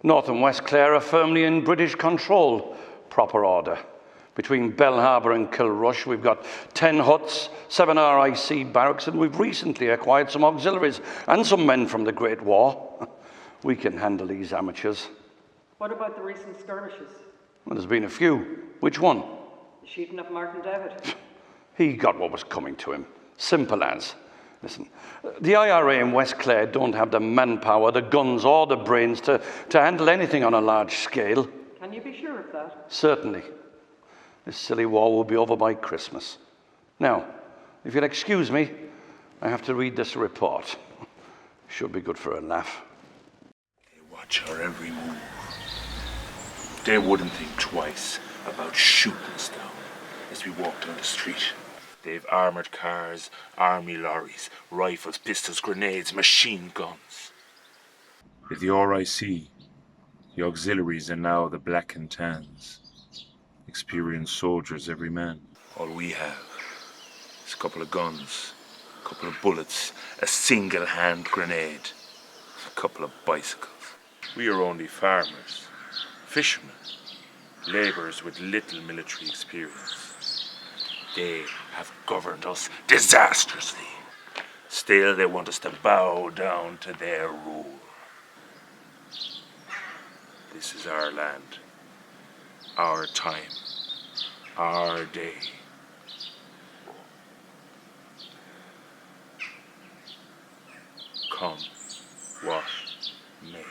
North and West Clare are firmly in British control, proper order. Between Bell Harbour and Kilrush, we've got 10 huts, 7 RIC barracks, and we've recently acquired some auxiliaries and some men from the Great War. We can handle these amateurs. What about the recent skirmishes? Well, there's been a few. Which one? The shooting of Martin David. He got what was coming to him. Simple as. Listen, the IRA in West Clare don't have the manpower, the guns, or the brains to handle anything on a large scale. Can you be sure of that? Certainly. This silly war will be over by Christmas. Now, if you'll excuse me, I have to read this report. Should be good for a laugh. They watch our every move. They wouldn't think twice about shooting us down as we walk down the street. They've armoured cars, army lorries, rifles, pistols, grenades, machine guns. With the RIC, the auxiliaries, and now the Black and Tans. Experienced soldiers, every man. All we have is a couple of guns, a couple of bullets, a single-hand grenade, a couple of bicycles. We are only farmers, fishermen, labourers with little military experience. They have governed us disastrously. Still, they want us to bow down to their rule. This is our land, our time, our day. Come what may.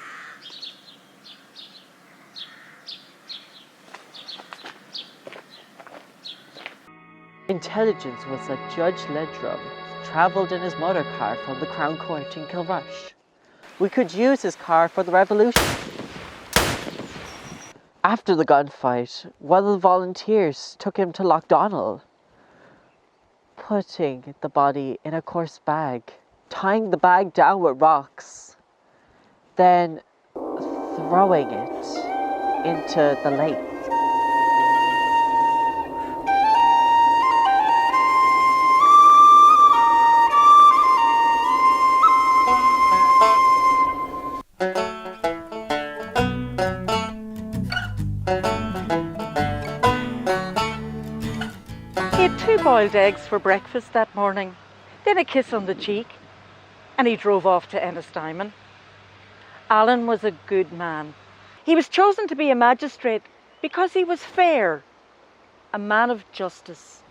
Intelligence was that Judge Ledrum travelled in his motor car from the Crown Court in Kilrush. We could use his car for the revolution. After the gunfight, one of the volunteers took him to Loughdonald, putting the body in a coarse bag, tying the bag down with rocks, then throwing it into the lake. He had 2 boiled eggs for breakfast that morning, then a kiss on the cheek, and he drove off to Ennistymon. Alan was a good man. He was chosen to be a magistrate because he was fair, a man of justice.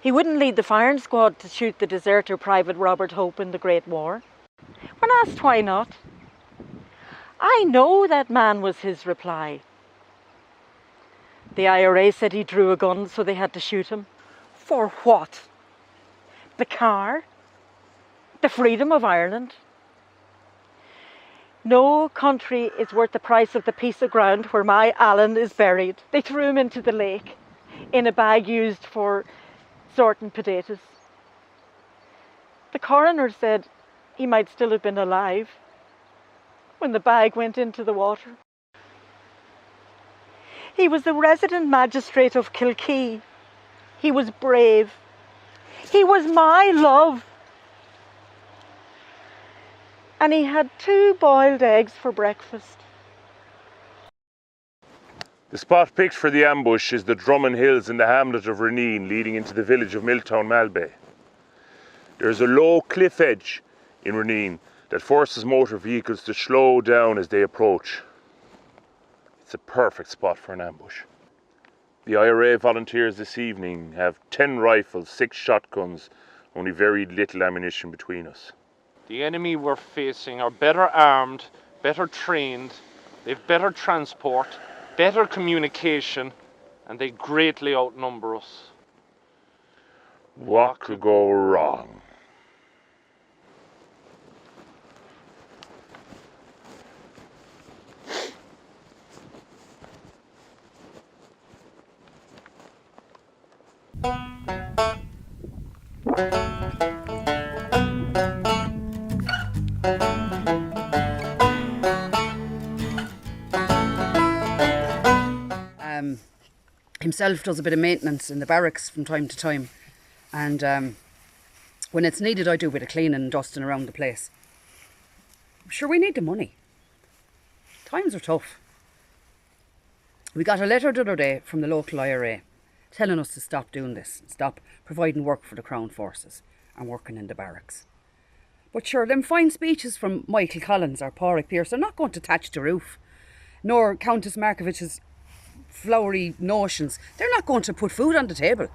He wouldn't lead the firing squad to shoot the deserter Private Robert Hope in the Great War. When asked why not, "I know that man," was his reply. The IRA said he drew a gun, so they had to shoot him. For what? The car? The freedom of Ireland? No country is worth the price of the piece of ground where my Alan is buried. They threw him into the lake in a bag used for sorting potatoes. The coroner said he might still have been alive when the bag went into the water. He was the resident magistrate of Kilkee. He was brave. He was my love. And he had 2 boiled eggs for breakfast. The spot picked for the ambush is the Drummond Hills in the hamlet of Rineen, leading into the village of Miltown Malbay. There is a low cliff edge in Rineen that forces motor vehicles to slow down as they approach. It's a perfect spot for an ambush. The IRA volunteers this evening have 10 rifles, 6 shotguns, only very little ammunition between us. The enemy we're facing are better armed, better trained, they've better transport, better communication, and they greatly outnumber us. What could go wrong? Himself does a bit of maintenance in the barracks from time to time, and when it's needed I do a bit of cleaning and dusting around the place. I'm sure we need the money. Times are tough. We got a letter the other day from the local IRA telling us to stop doing this, stop providing work for the Crown forces and working in the barracks. But sure, them fine speeches from Michael Collins or Pádraig Pearse are not going to thatch the roof, nor Countess Markovic's flowery notions. They're not going to put food on the table.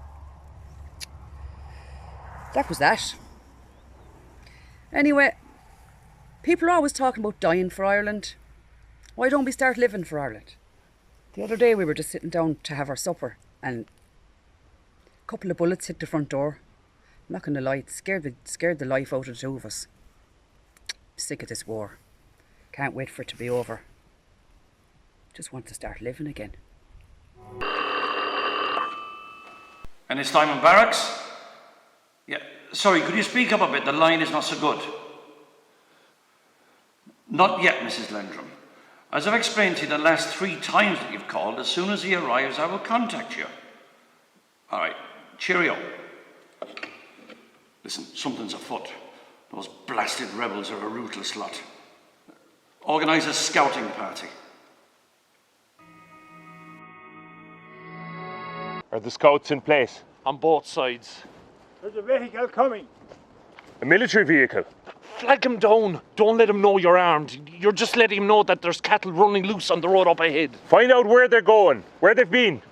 That was that. Anyway, people are always talking about dying for Ireland. Why don't we start living for Ireland? The other day we were just sitting down to have our supper and a couple of bullets hit the front door. I'm not going to lie, it scared the life out of the two of us. I'm sick of this war. Can't wait for it to be over. Just want to start living again. Ennistymon Barracks? Yeah, sorry, could you speak up a bit? The line is not so good. Not yet, Mrs. Lendrum. As I've explained to you the last 3 times that you've called, as soon as he arrives, I will contact you. All right, cheerio. Listen, something's afoot. Those blasted rebels are a ruthless lot. Organise a scouting party. Are the scouts in place? On both sides. There's a vehicle coming. A military vehicle? Flag him down. Don't let him know you're armed. You're just letting him know that there's cattle running loose on the road up ahead. Find out where they're going, where they've been.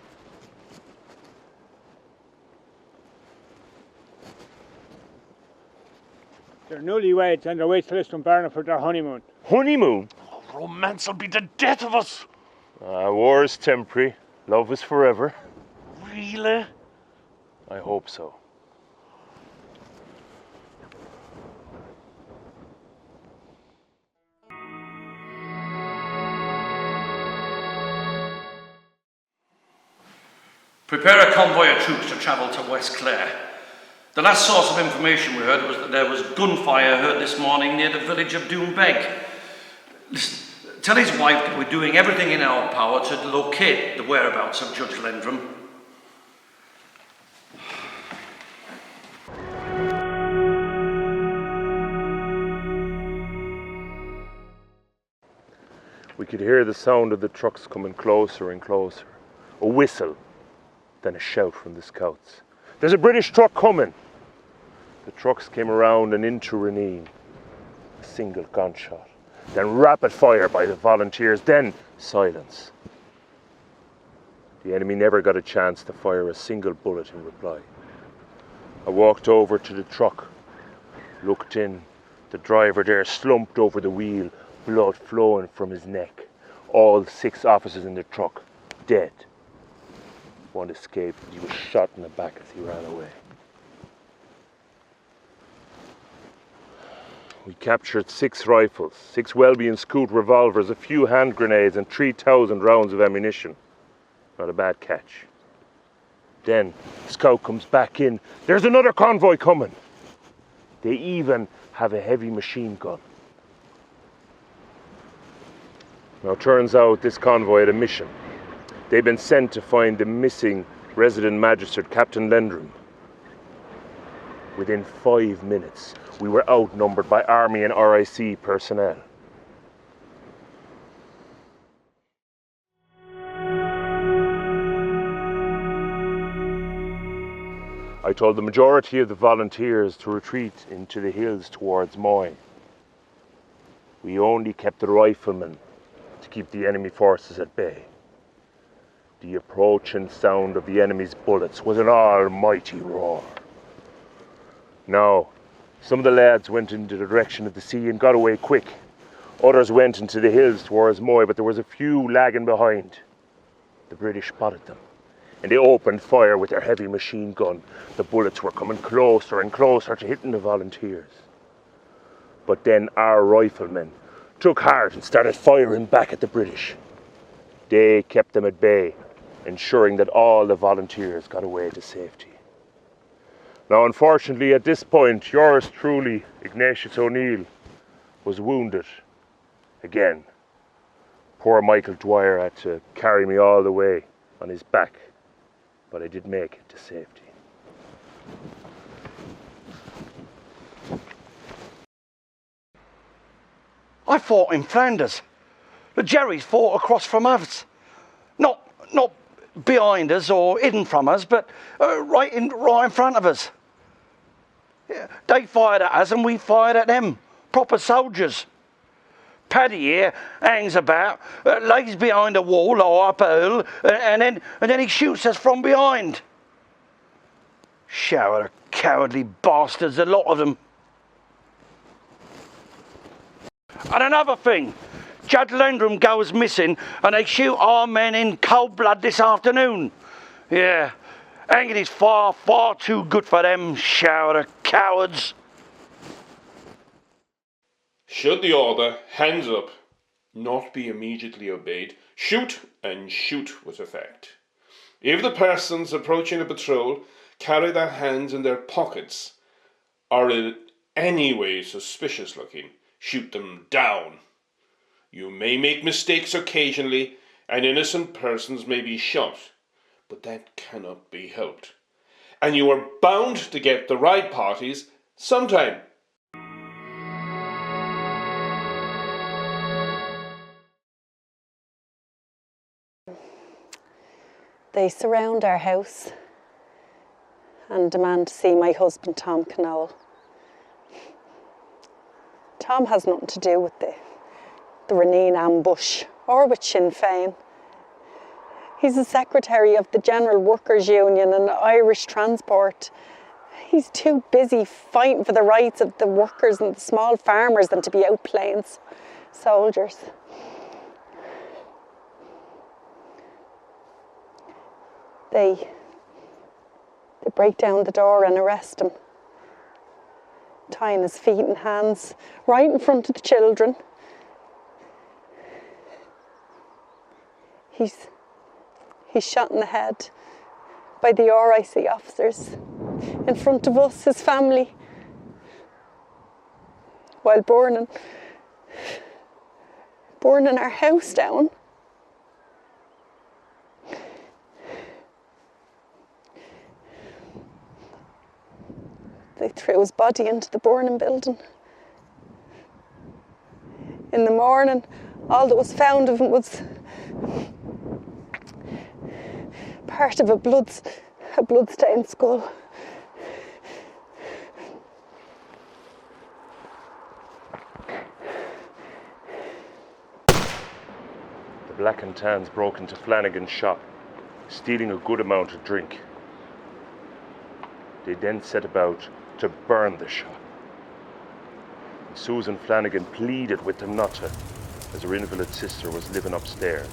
They're newlyweds on their way to Ennistymon for their honeymoon. Honeymoon? Oh, romance will be the death of us. War is temporary. Love is forever. Really? I hope so. Prepare a convoy of troops to travel to West Clare. The last source of information we heard was that there was gunfire heard this morning near the village of Doombeg. Listen, tell his wife that we're doing everything in our power to locate the whereabouts of Judge Lendrum. We could hear the sound of the trucks coming closer and closer. A whistle, then a shout from the scouts. There's a British truck coming! The trucks came around and into Rineen. A single gunshot, then rapid fire by the volunteers, then silence. The enemy never got a chance to fire a single bullet in reply. I walked over to the truck, looked in. The driver there slumped over the wheel, blood flowing from his neck. All 6 officers in the truck, dead. One escaped, and he was shot in the back as he ran away. We captured 6 rifles, 6 Welby and Scoot revolvers, a few hand grenades and 3,000 rounds of ammunition. Not a bad catch. Then, the scout comes back in. There's another convoy coming. They even have a heavy machine gun. Now, turns out this convoy had a mission. They'd been sent to find the missing resident magistrate, Captain Lendrum. Within 5 minutes, we were outnumbered by Army and RIC personnel. I told the majority of the volunteers to retreat into the hills towards Moy. We only kept the riflemen to keep the enemy forces at bay. The approaching sound of the enemy's bullets was an almighty roar. Now, some of the lads went into the direction of the sea and got away quick. Others went into the hills towards Moy, but there was a few lagging behind. The British spotted them, and they opened fire with their heavy machine gun. The bullets were coming closer and closer to hitting the volunteers. But then our riflemen took heart and started firing back at the British. They kept them at bay, ensuring that all the volunteers got away to safety. Now, unfortunately, at this point, yours truly, Ignatius O'Neill, was wounded again. Poor Michael Dwyer had to carry me all the way on his back, but I did make it to safety. I fought in Flanders. Jerry's fought across from us. Not behind us or hidden from us, but right in front of us. Yeah, they fired at us and we fired at them. Proper soldiers. Paddy here hangs about, lays behind a wall or up a hill, and then he shoots us from behind. Shower of cowardly bastards, a lot of them. And another thing, Judd Landrum goes missing and they shoot our men in cold blood this afternoon. Yeah, hanging is far, far too good for them, shower of cowards. Should the order, hands up, not be immediately obeyed, shoot and shoot with effect. If the persons approaching a patrol carry their hands in their pockets, are in any way suspicious looking, shoot them down. You may make mistakes occasionally, and innocent persons may be shot, but that cannot be helped. And you are bound to get the right parties sometime. They surround our house and demand to see my husband, Tom Knowle. Tom has nothing to do with the Rineen ambush or with Sinn Féin. He's the secretary of the General Workers' Union and Irish Transport. He's too busy fighting for the rights of the workers and the small farmers than to be out playing soldiers. They break down the door and arrest him, tying his feet and hands right in front of the children. He's shot in the head by the RIC officers in front of us, his family, while burning our house down. They threw his body into the burning building. In the morning, all that was found of him was part of a blood-stained skull. The Black and Tans broke into Flanagan's shop, stealing a good amount of drink. They then set about to burn the shop. Susan Flanagan pleaded with them not to, as her invalid sister was living upstairs.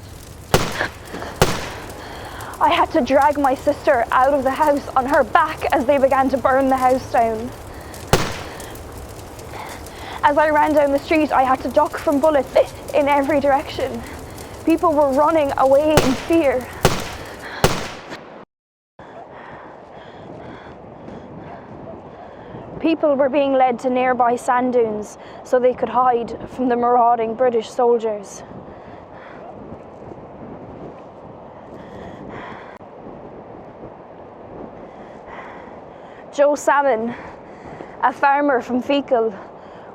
I had to drag my sister out of the house on her back as they began to burn the house down. As I ran down the street, I had to duck from bullets in every direction. People were running away in fear. People were being led to nearby sand dunes so they could hide from the marauding British soldiers. Joe Salmon, a farmer from Feakle,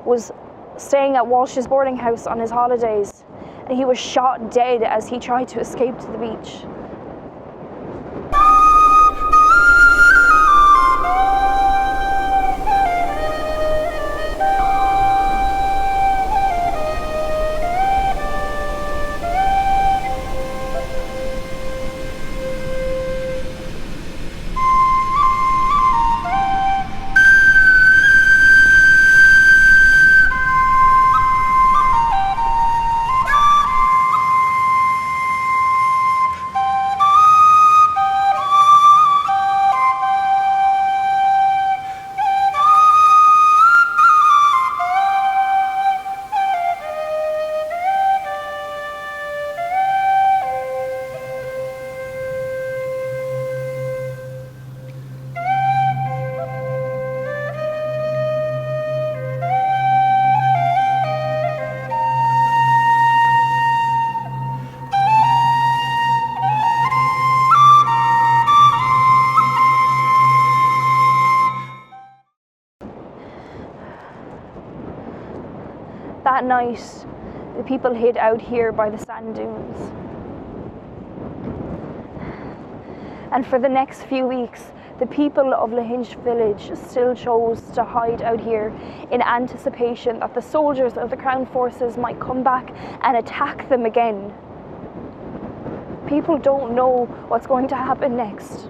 was staying at Walsh's boarding house on his holidays, and he was shot dead as he tried to escape to the beach. That night, The people hid out here by the sand dunes. And for the next few weeks, the people of Lahinch village still chose to hide out here in anticipation that the soldiers of the Crown forces might come back and attack them again. People don't know what's going to happen next.